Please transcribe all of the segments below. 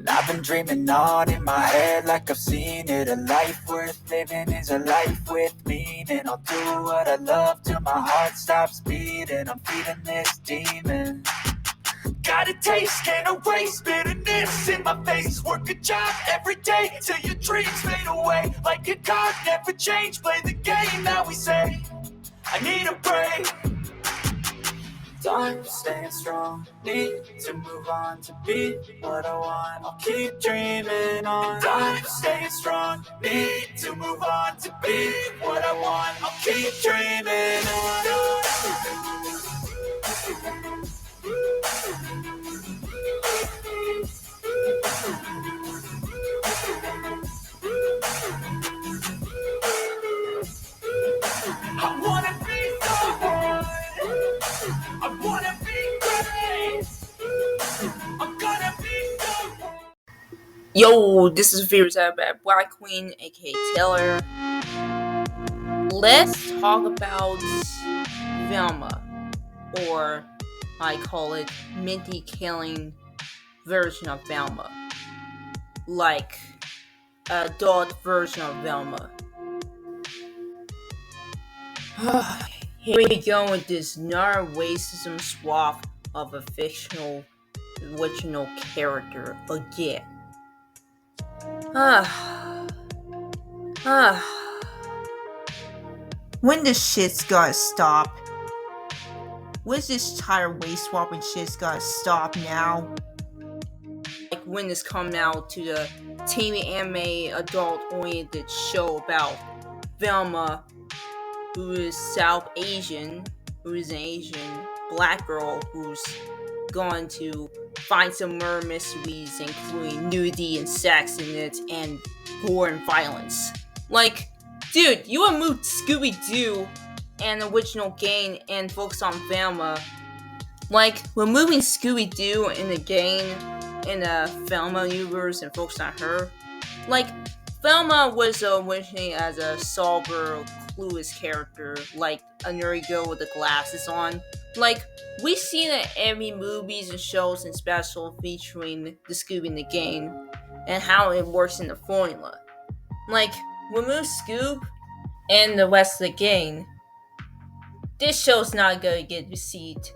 I've been dreaming on in my head like I've seen it. A life worth living is a life with meaning. I'll do what I love till my heart stops beating. I'm feeding this demon. Got a taste, can't erase bitterness in my face. Work a job every day till your dreams fade away. Like a card, never change, play the game that we say. I need a break. Time staying strong, need to move on to be what I want. I'll keep dreaming on. Time staying strong, need to move on to be what I want. I'll keep dreaming on. I wanna be someone. I wanna be great. I'm gonna be someone. Yo, this is Fears at Black Queen, aka Taylor. Let's talk about Velma, or I call it Minty Kaling version of Velma. Like, adult version of Velma. Here we go with this racism swap of a fictional original character again. When this shit's gotta stop? When's this entire race swapping shit's gotta stop now? Like when this coming out to the TV anime adult-oriented show about Velma, who is South Asian, who is an Asian black girl who's gone to find some murder mysteries, including nudity and sex in it, and gore and violence. Like, dude, you would move Scooby-Doo and original game and focus on Velma. Like, we're moving Scooby-Doo in the game, in the Velma universe, and focus on her. Like, Velma was originally as a sober, clueless character, like a nerdy girl with the glasses on. Like, we've seen it in every movies and shows and special featuring the Scooby in the game, and how it works in the formula. Like, remove Scoob and the rest of the game, this show's not gonna get received.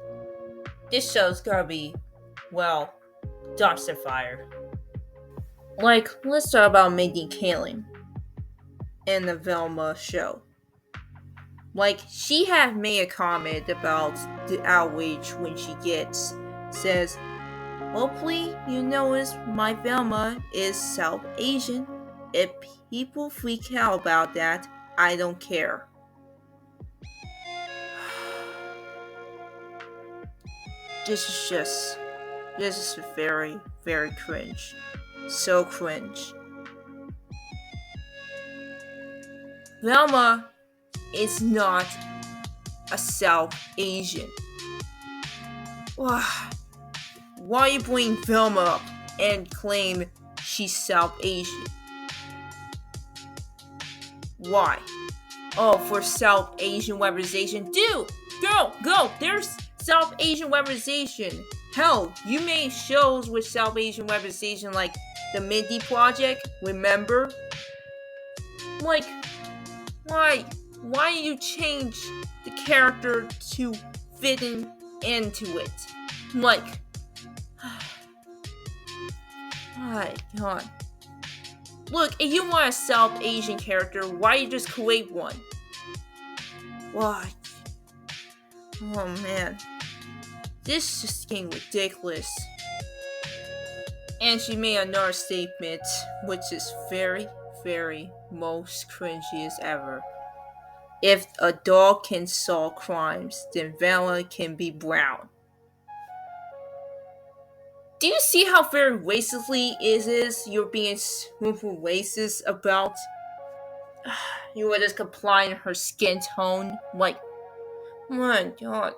This show's gonna be, well, dumpster fire. Like, let's talk about Mindy Kaling in the Velma show. Like, she had made a comment about the outrage when she says, hopefully you notice my Velma is South Asian. If people freak out about that, I don't care. This is very, very cringe. So cringe. Velma is not a South Asian. Why you bring Velma up and claim she's South Asian? Why? Oh, for South Asian representation? Dude, go! There's South Asian representation. Hell, you made shows with South Asian representation like the Mindy Project, remember? Like, why you change the character to fit into it? Like, my god. Look, if you want a South Asian character, why you just create one? Why? Oh man. This is getting ridiculous. And she made another statement, which is very, very most cringiest ever. If a dog can solve crimes, then Velma can be brown. Do you see how very racistly it is? You're being racist about you were just complying her skin tone. Like, my god,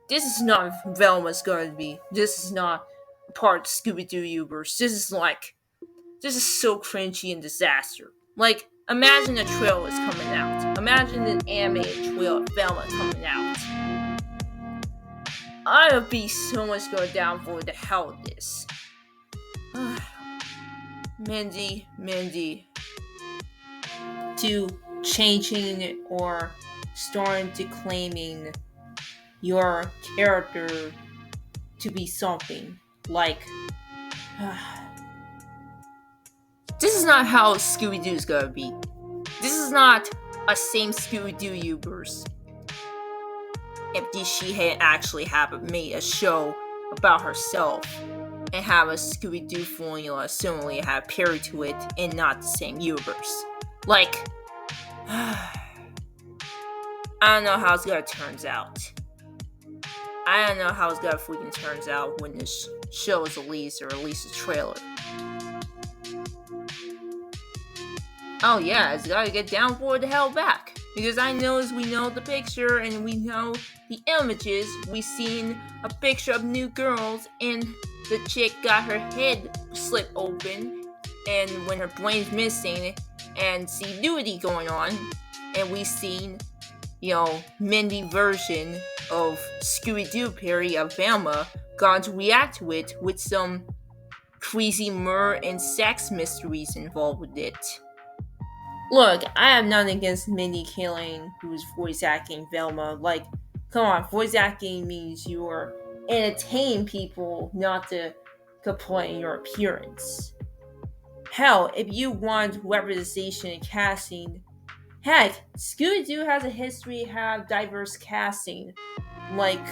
this is not Velma's gonna be. This is not part of Scooby-Doo universe. This is so cringy and disaster. Like, imagine a trailer is coming out. Imagine an animated trailer of Velma coming out. I would be so much going down for the hell of this. Mindy, to changing or starting to claiming your character to be something like this is not how Scooby-Doo's gonna be. This is not a same Scooby-Doo universe. If she had actually made a show about herself and have a Scooby-Doo formula similarly have parry to it and not the same universe. Like, I don't know how it's gonna turns out. I don't know how it's gonna freaking turns out when this show is released or release a trailer. Oh yeah, it's gotta get down for the hell back. Because I know as we know the picture and we know the images, we've seen a picture of new girls and the chick got her head slit open and when her brain's missing and see nudity going on and we've seen, Mindy version of Scooby-Doo parody of Velma gone to react to it with some crazy murder and sex mysteries involved with it. Look, I have nothing against Mindy Kaling, who's voice acting Velma. Like, come on, voice acting means you're entertaining people, not to complain your appearance. Hell, if you want representation in casting, heck, Scooby-Doo has a history to have diverse casting. Like,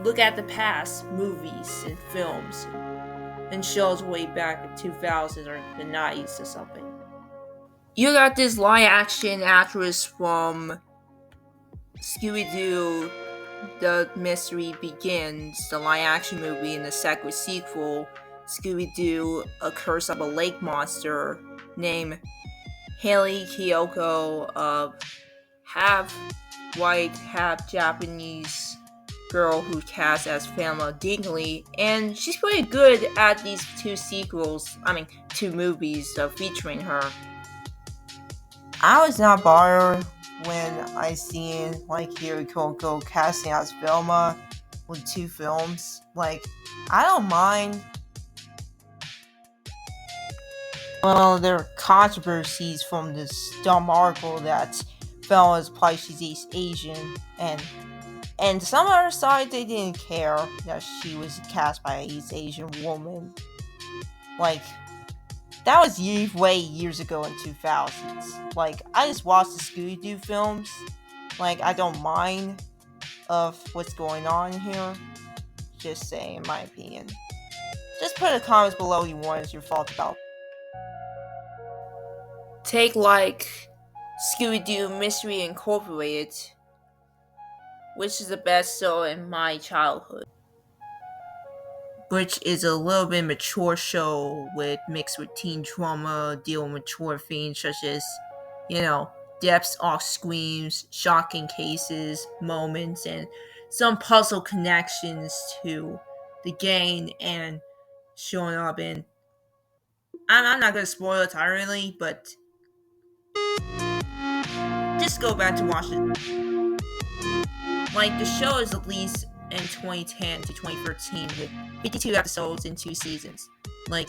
look at the past movies and films and shows way back in 2000s or the 90s or something. You got this live action actress from Scooby-Doo The Mystery Begins, the live action movie, and the second sequel, Scooby-Doo A Curse of a Lake Monster, named Haley Kiyoko, half white, half Japanese girl who cast as Velma Dingley, and she's pretty good at these two movies featuring her. I was not bothered when I seen Haley Kiyoko casting as Velma with 2 films. I don't mind. Well, there are controversies from this dumb article that Velma is probably she's Asian, and some other side they didn't care that she was cast by an East Asian woman. That was way years ago in 2000s. I just watched the Scooby-Doo films. I don't mind of what's going on here. Just saying, in my opinion. Just put in the comments below what is your thoughts about. Take Scooby-Doo Mystery Incorporated, which is the best show in my childhood. Which is a little bit mature show mixed with teen drama, dealing with mature themes such as, depths off screams, shocking cases, moments, and some puzzle connections to the gang and showing up in. I'm not gonna spoil it entirely, but just go back to watch it. The show is released in 2010 to 2013 with 52 episodes in 2 seasons. I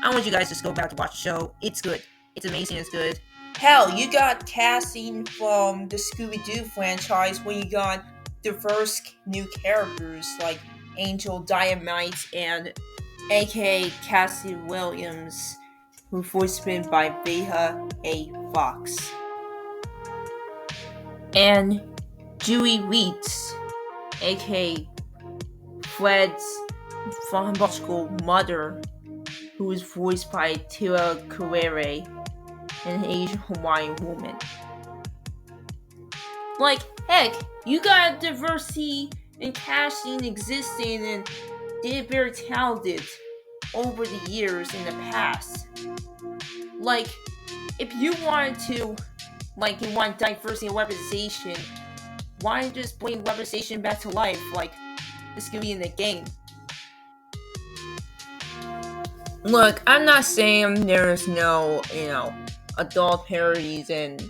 want you guys to just go back to watch the show. It's good. It's amazing. It's good. Hell, you got casting from the Scooby-Doo franchise where you got diverse new characters like Angel Dynamite and aka Cassie Williams, who voiced by Vega A. Fox. And Dewey Weeds, aka Fred's biological mother, who is voiced by Tira Carrere, an Asian Hawaiian woman. Heck, you got diversity in casting existing and they're very talented over the years in the past. If you wanted to, you want diversity and representation, why not just bring representation back to life this could be in the game? Look, I'm not saying there's no, adult parodies and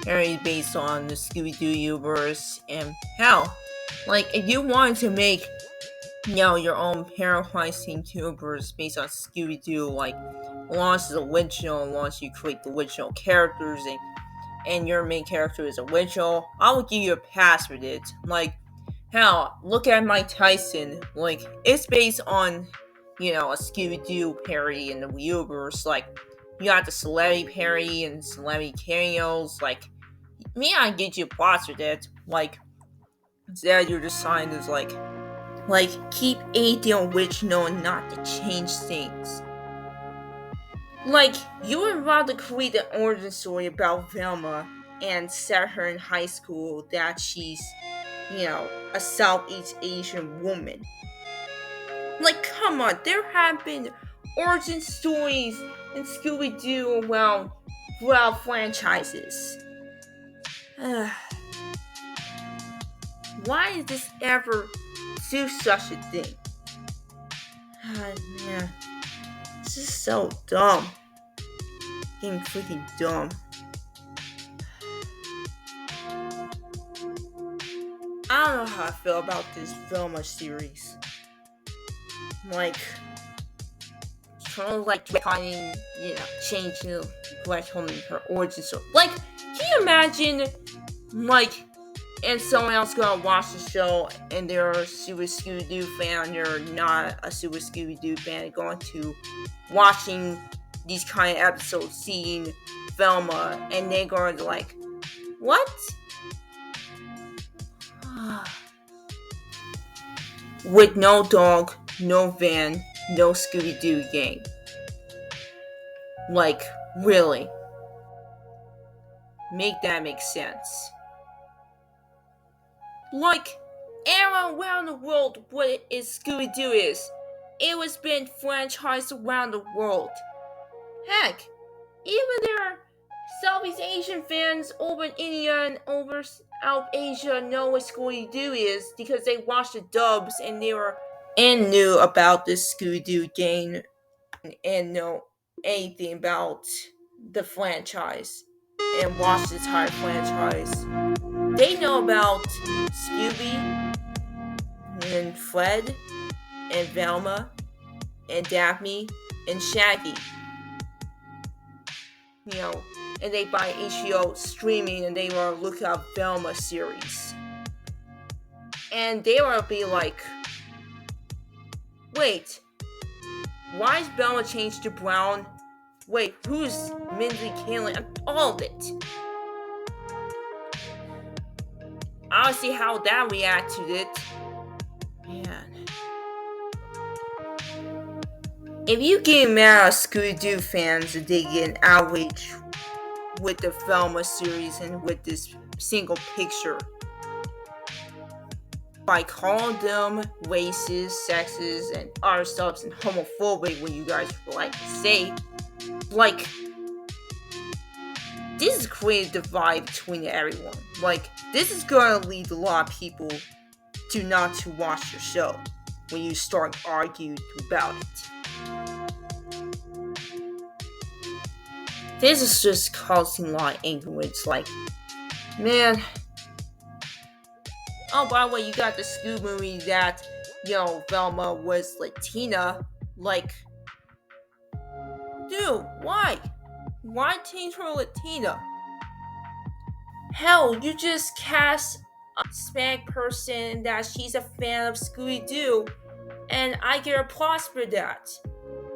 parodies based on the Scooby-Doo universe, and hell, if you wanted to make your own parent-facing YouTubers based on Scooby-Doo, like, launch the original, once you create the original characters, and your main character is original, I will give you a pass with it. Like, hell, look at Mike Tyson. Like, it's based on, a Scooby-Doo parody in the Reubers. Like, you got the celebrity parody and celebrity cameos. Like, me, I get you plots with it. Like, instead you're just signed as like, keep anything original and not to change things. Like, you were about to create an origin story about Velma and set her in high school that she's, a Southeast Asian woman. Like, come on, there have been origin stories in Scooby-Doo around throughout franchises. Why did this ever do such a thing? Man, this is so dumb. Getting freaking dumb. I don't know how I feel about this Velma series. Like, trying to retconning, changing the retconning her origin story. Like, can you imagine, like, and someone else gonna watch the show and they're a Super Scooby-Doo fan, they're not a Super Scooby-Doo fan, going to watching these kind of episodes, seeing Velma, and they're going to like, what? With no dog, no van, no Scooby-Doo game. Like, really? Make that make sense. Like, around the world, what is Scooby-Doo is. It was been franchised around the world. Heck, even there are Southeast Asian fans over in India and over South Asia know what Scooby-Doo is because they watched the dubs and knew about this Scooby-Doo game and know anything about the franchise and watched the entire franchise. They know about Scooby and Fred and Velma and Daphne and Shaggy. And they buy HBO streaming and they want to look up Velma series. And they will be like, wait, why is Velma changed to brown? Wait, who's Mindy Kaling? And all of it. I don't see how that reacted it. Man. If you get mad at Scooby-Doo fans and they get an outrage with the Velma series and with this single picture by calling them racist, sexist, and other stuff and homophobic, what you guys like to say, like, this is creating a divide between everyone. Like, this is going to lead a lot of people to not to watch your show when you start arguing about it. This is just causing a lot of anger. It's like, man. Oh, by the way, you got the Scoob movie that, Velma was Latina. Like, dude, why? Why change her Latina? Hell, you just cast a Hispanic person that she's a fan of Scooby-Doo, and I get applause for that.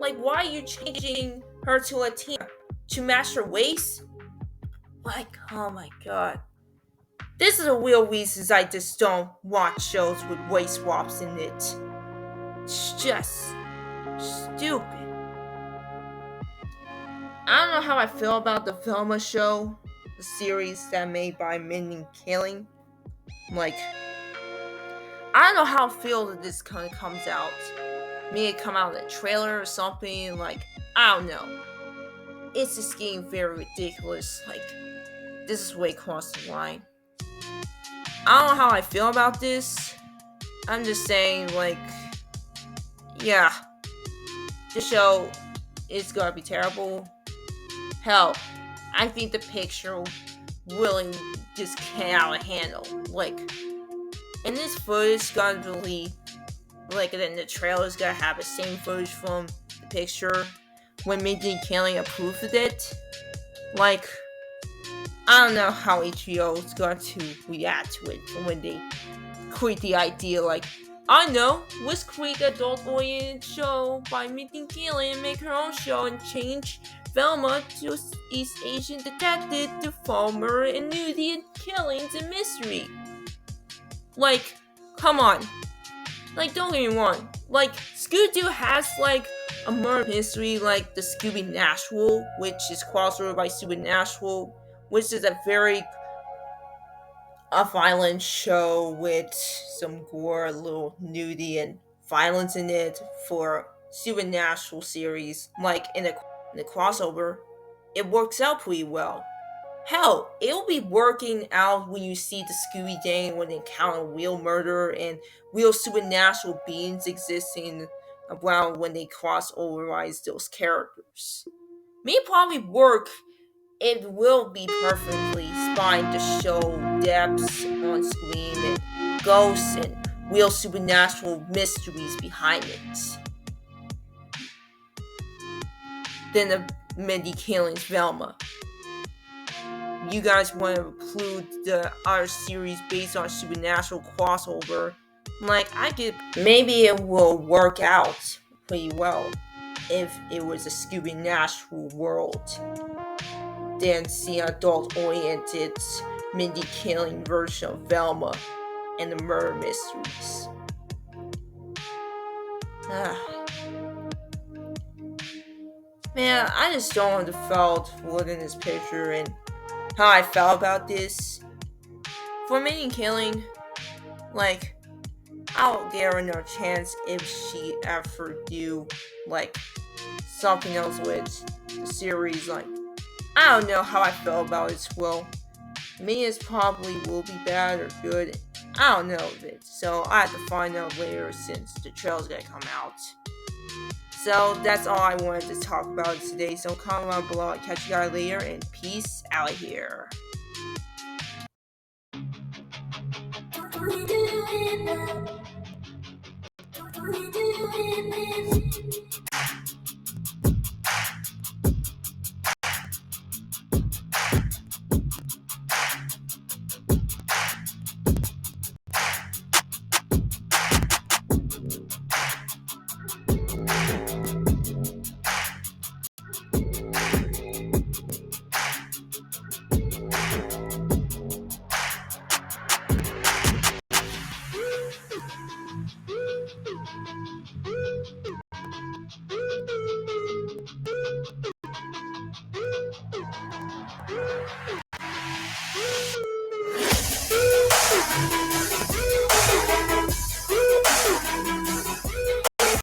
Like, why are you changing her to Latina? To match her waist? Like, oh my god. This is the real reasons I just don't watch shows with waist swaps in it. It's just stupid. I don't know how I feel about the Velma show, the series that made by Mindy Kaling. Like, I don't know how I feel that this kind of comes out. Maybe it come out in a trailer or something. Like, I don't know. It's just getting very ridiculous. Like, this is way across the line. I don't know how I feel about this. I'm just saying, like, yeah, this show is gonna be terrible. Hell, I think the picture really just can't out of handle. Like, and this footage gonna really Like, then the trailer's gonna have the same footage from the picture when Mindy Kaling approved of it. Like, I don't know how HBO is going to react to it when they create the idea. Like, I know, let's create an adult-oriented show by Mindy Kaling and make her own show and change Velma to East Asian detective to fall murder and nudity and killings and mystery. Like, come on. Like, don't get me wrong. Like, Scooby-Doo has, like, a murder mystery, like the Scooby-Natural, which is crossover by Supernatural, which is a violent show with some gore, a little nudity, and violence in it for Supernatural series. Like, in the crossover, it works out pretty well. Hell, it'll be working out when you see the Scooby Gang when they encounter real murder and real supernatural beings existing around when they cross overize those characters. May probably work. It will be perfectly fine to show depths on screen and ghosts and real supernatural mysteries behind it. Then the Mindy Kaling's Velma. You guys want to include the other series based on supernatural crossover, like, I could, maybe it will work out pretty well if it was a Scooby-Natural world than see an adult-oriented Mindy Kaling version of Velma and the murder mysteries. Man, I just don't have felt looking at this picture and how I felt about this. For Mindy Kaling, like, I'll give her no chance if she ever do, like, something else with the series. Like, I don't know how I feel about it. Well, maybe it probably will be bad or good. I don't know of it, so I have to find out later since the trailer's gonna come out. So that's all I wanted to talk about today. So comment down below. I'll catch you guys later, and peace out here.